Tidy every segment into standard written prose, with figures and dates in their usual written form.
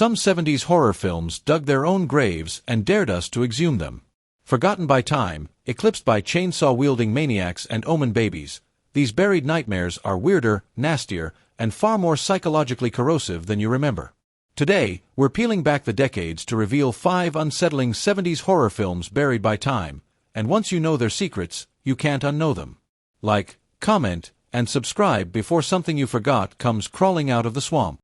Some 70s horror films dug their own graves and dared us to exhume them. Forgotten by time, eclipsed by chainsaw-wielding maniacs and omen babies, these buried nightmares are weirder, nastier, and far more psychologically corrosive than you remember. Today, we're peeling back the decades to reveal 5 unsettling 70s horror films buried by time, and once you know their secrets, you can't unknow them. Like, comment, and subscribe before something you forgot comes crawling out of the swamp.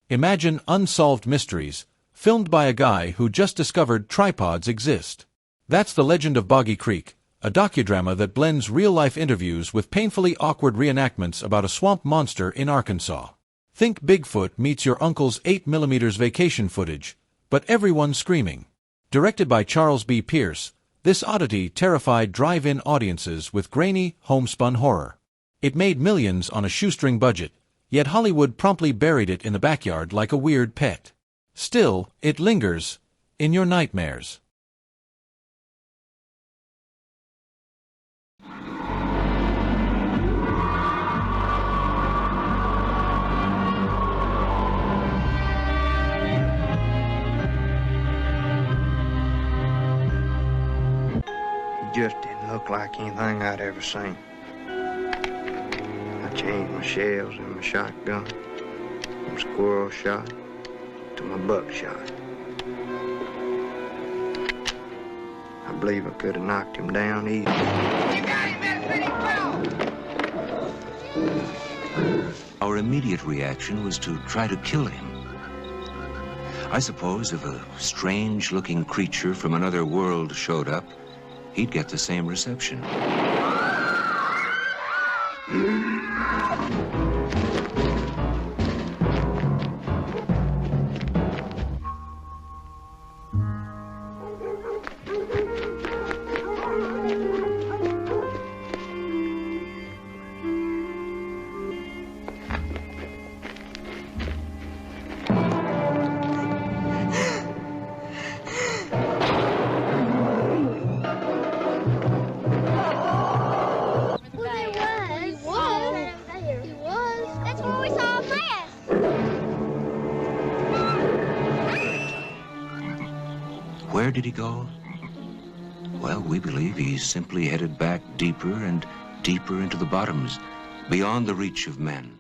Imagine unsolved mysteries, filmed by a guy who just discovered tripods exist. That's The Legend of Boggy Creek, a docudrama that blends real-life interviews with painfully awkward reenactments about a swamp monster in Arkansas. Think Bigfoot meets your uncle's 8mm vacation footage, but everyone's screaming. Directed by Charles B. Pierce, this oddity terrified drive-in audiences with grainy, homespun horror. It made millions on a shoestring budget, yet Hollywood promptly buried it in the backyard like a weird pet. Still, it lingers in your nightmares. He just didn't look like anything I'd ever seen. I changed my shells in my shotgun from squirrel shot to my buckshot. I believe I could have knocked him down easy. You got him, that pretty well! Our immediate reaction was to try to kill him. I suppose if a strange-looking creature from another world showed up, he'd get the same reception. Where did he go? Well, we believe he's simply headed back deeper and deeper into the bottoms, beyond the reach of men.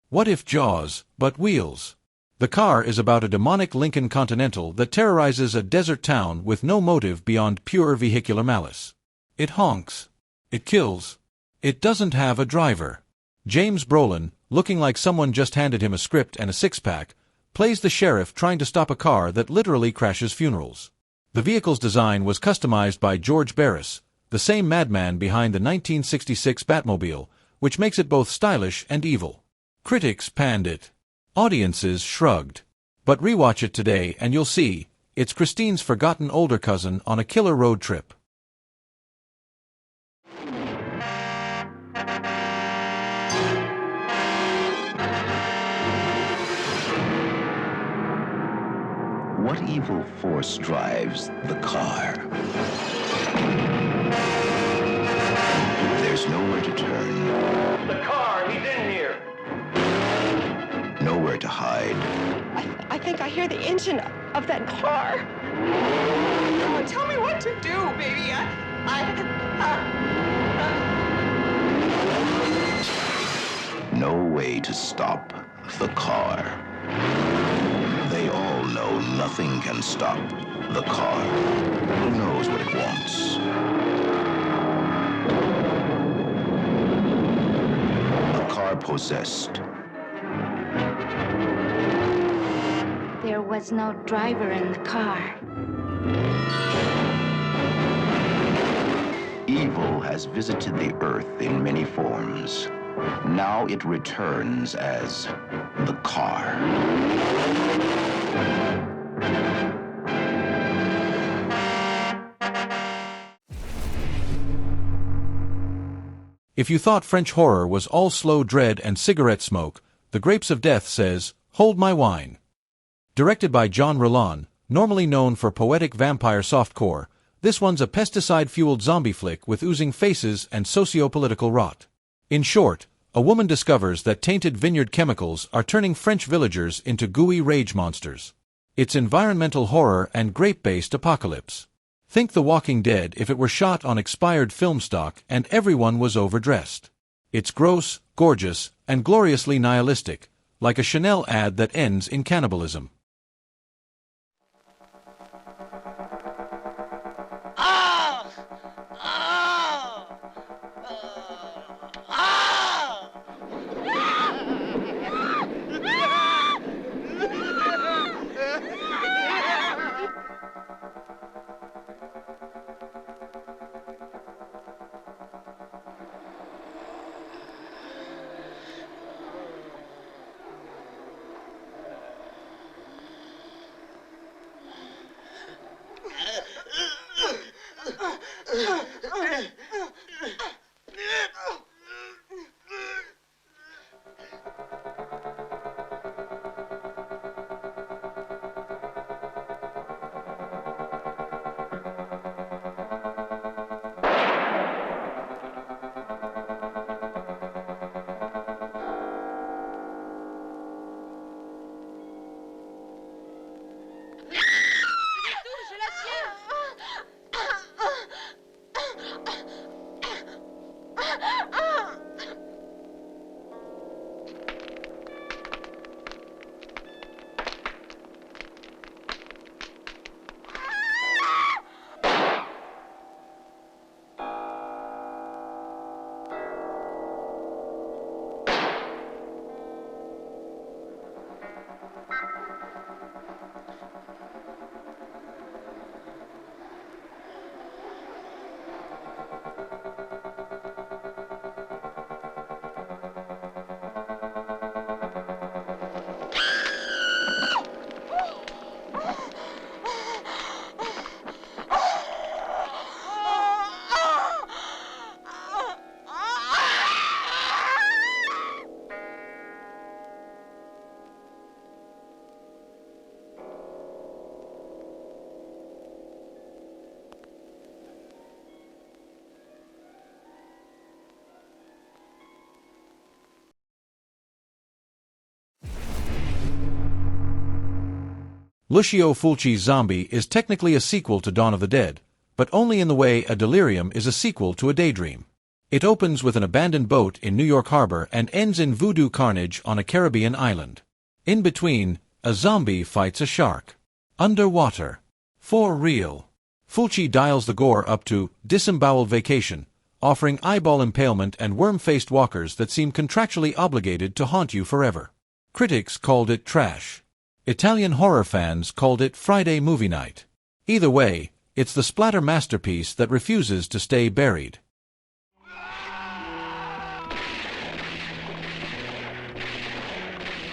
What if Jaws, but wheels? The car is about a demonic Lincoln Continental that terrorizes a desert town with no motive beyond pure vehicular malice. It honks. It kills. It doesn't have a driver. James Brolin, looking like someone just handed him a script and a six-pack, plays the sheriff trying to stop a car that literally crashes funerals. The vehicle's design was customized by George Barris, the same madman behind the 1966 Batmobile, which makes it both stylish and evil. Critics panned it. Audiences shrugged. But rewatch it today and you'll see, it's Christine's forgotten older cousin on a killer road trip. What evil force drives the car? There's nowhere to turn. The car, he's in here. Nowhere to hide. I think I hear the engine of that car. Oh, tell me what to do, baby. No way to stop the car. They all know nothing can stop the car. Who knows what it wants? A car possessed. There was no driver in the car. Evil has visited the earth in many forms. Now it returns as the car. If you thought French horror was all slow dread and cigarette smoke, The Grapes of Death says, "Hold my wine." Directed by John Rollin, normally known for poetic vampire softcore, This one's a pesticide-fueled zombie flick with oozing faces and socio-political rot. In short, a woman discovers that tainted vineyard chemicals are turning French villagers into gooey rage monsters. It's environmental horror and grape-based apocalypse. Think The Walking Dead if it were shot on expired film stock and everyone was overdressed. It's gross, gorgeous, and gloriously nihilistic, like a Chanel ad that ends in cannibalism. Lucio Fulci's Zombie is technically a sequel to Dawn of the Dead, but only in the way a delirium is a sequel to a daydream. It opens with an abandoned boat in New York Harbor and ends in voodoo carnage on a Caribbean island. In between, a zombie fights a shark. Underwater. For real. Fulci dials the gore up to disemboweled vacation, offering eyeball impalement and worm-faced walkers that seem contractually obligated to haunt you forever. Critics called it trash. Italian horror fans called it Friday movie night. Either way, it's the splatter masterpiece that refuses to stay buried.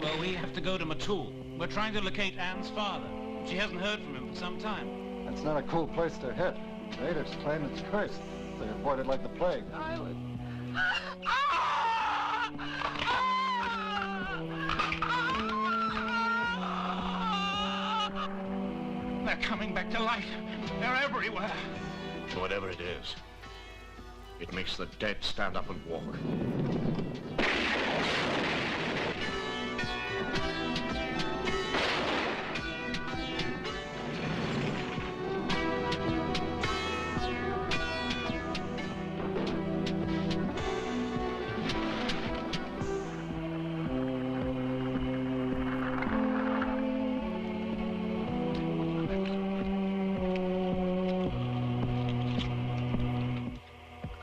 Well, we have to go to Matul. We're trying to locate Anne's father. She hasn't heard from him for some time. That's not a cool place to hit. Natives claim it's cursed. They avoid it like the plague. Island. They're coming back to life. They're everywhere. Whatever it is, it makes the dead stand up and walk.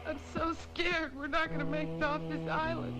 I'm so scared we're not gonna make it off this island.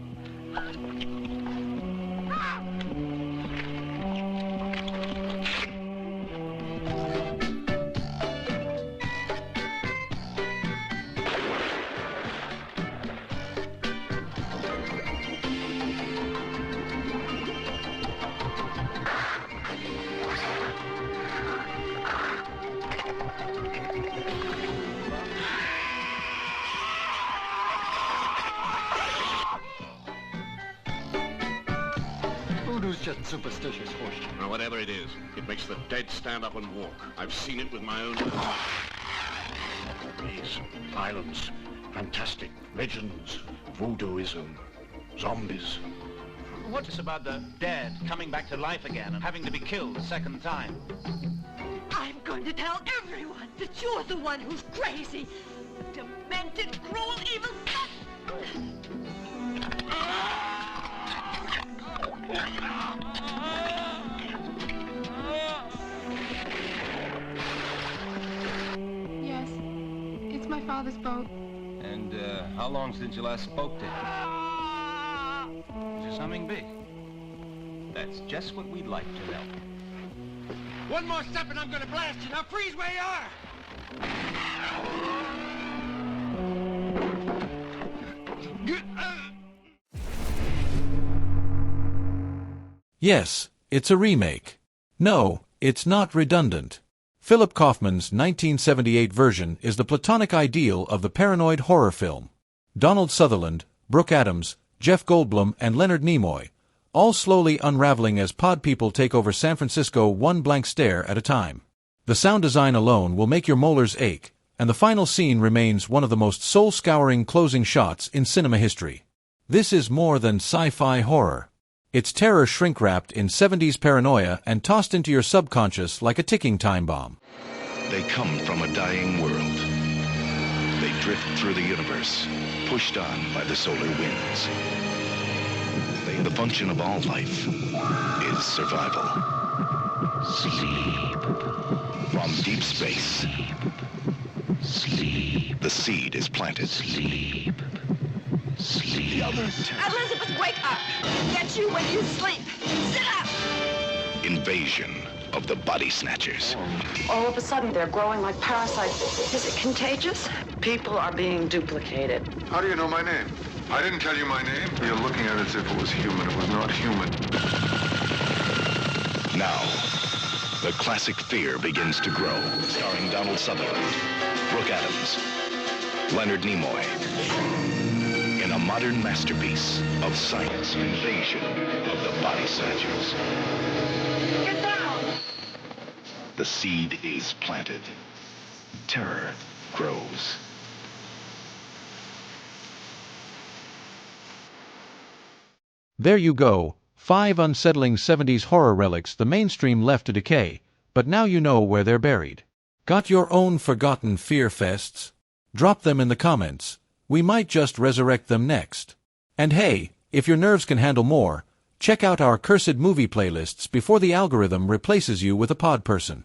Voodoo's just superstitious horseshit. Now, whatever it is, it makes the dead stand up and walk. I've seen it with my own eyes. These violence, fantastic legends, voodooism, zombies. What's about the dead coming back to life again and having to be killed a second time? I'm going to tell everyone that you're the one who's crazy. Demented, cruel, evil son. Yes, it's my father's boat. And how long since you last spoke to him? Is there something big? That's just what we'd like to know. One more step and I'm gonna blast you. Now freeze where you are! Yes, it's a remake. No, it's not redundant. Philip Kaufman's 1978 version is the platonic ideal of the paranoid horror film. Donald Sutherland, Brooke Adams, Jeff Goldblum, and Leonard Nimoy, all slowly unraveling as pod people take over San Francisco one blank stare at a time. The sound design alone will make your molars ache, and the final scene remains one of the most soul-scouring closing shots in cinema history. This is more than sci-fi horror. It's terror shrink-wrapped in 70s paranoia and tossed into your subconscious like a ticking time bomb. They come from a dying world. They drift through the universe, pushed on by the solar winds. The function of all life is survival. Sleep. From deep space, sleep. The seed is planted. Sleep. Sleep. Elizabeth, wake up! Get you when you sleep. Sit up! Invasion of the body snatchers. All of a sudden, they're growing like parasites. Is it contagious? People are being duplicated. How do you know my name? I didn't tell you my name. You're looking at it as if it was human. It was not human. Now, the classic fear begins to grow. Starring Donald Sutherland, Brooke Adams, Leonard Nimoy. In a modern masterpiece of science, invasion of the body snatchers. Get down! The seed is planted. Terror grows. There you go, 5 unsettling 70s horror relics the mainstream left to decay, but now you know where they're buried. Got your own forgotten fear fests? Drop them in the comments. We might just resurrect them next. And hey, if your nerves can handle more, check out our cursed movie playlists before the algorithm replaces you with a pod person.